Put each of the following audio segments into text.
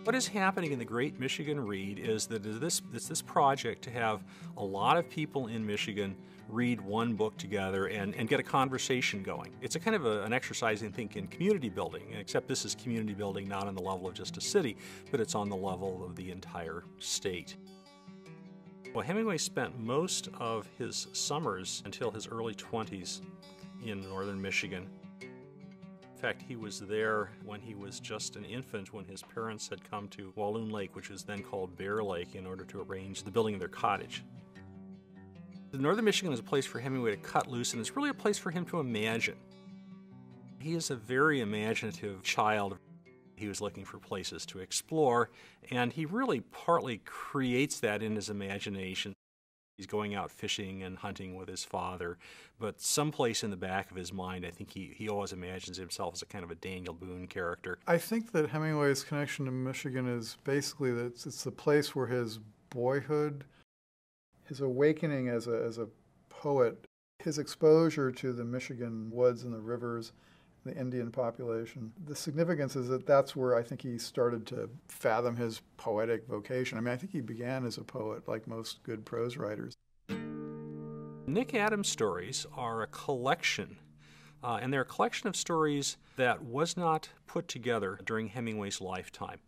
What is happening in the Great Michigan Read is that it's this project to have a lot of people in Michigan read one book together and get a conversation going. It's a kind of an exercise, I think, in community building, except this is community building not on the level of just a city, but it's on the level of the entire state. Well, Hemingway spent most of his summers until his early 20s in northern Michigan. In fact, he was there when he was just an infant when his parents had come to Walloon Lake, which was then called Bear Lake, in order to arrange the building of their cottage. Northern Michigan is a place for Hemingway to cut loose, and it's really a place for him to imagine. He is a very imaginative child. He was looking for places to explore, and he really partly creates that in his imagination. He's going out fishing and hunting with his father, but someplace in the back of his mind, I think he always imagines himself as a kind of a Daniel Boone character. I think that Hemingway's connection to Michigan is basically that it's the place where his boyhood, his awakening as a poet, his exposure to the Michigan woods and the rivers, the Indian population. The significance is that that's where I think he started to fathom his poetic vocation. I mean, I think he began as a poet, like most good prose writers. Nick Adams stories are a collection, and they're a collection of stories that was not put together during Hemingway's lifetime.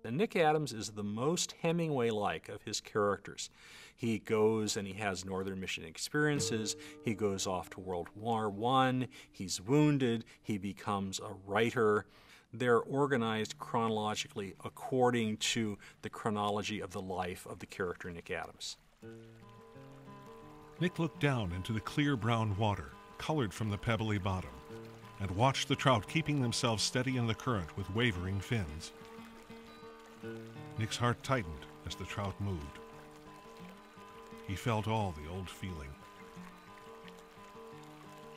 And Nick Adams is the most Hemingway-like of his characters. He goes and he has northern Michigan experiences. He goes off to World War I. He's wounded. He becomes a writer. They're organized chronologically according to the chronology of the life of the character Nick Adams. Nick looked down into the clear brown water, colored from the pebbly bottom, and watched the trout keeping themselves steady in the current with wavering fins. Nick's heart tightened as the trout moved. He felt all the old feeling.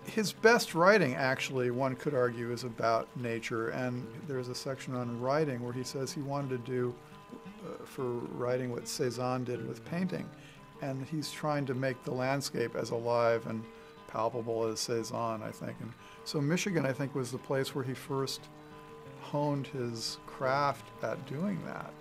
His best writing, actually, one could argue, is about nature, and there's a section on writing where he says he wanted to do for writing what Cézanne did with painting, and he's trying to make the landscape as alive and palpable as Cézanne, I think. And so Michigan, I think, was the place where he first honed his craft at doing that.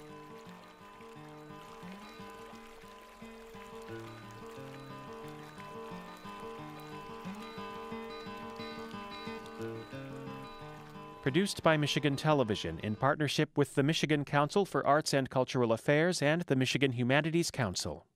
Produced by Michigan Television in partnership with the Michigan Council for Arts and Cultural Affairs and the Michigan Humanities Council.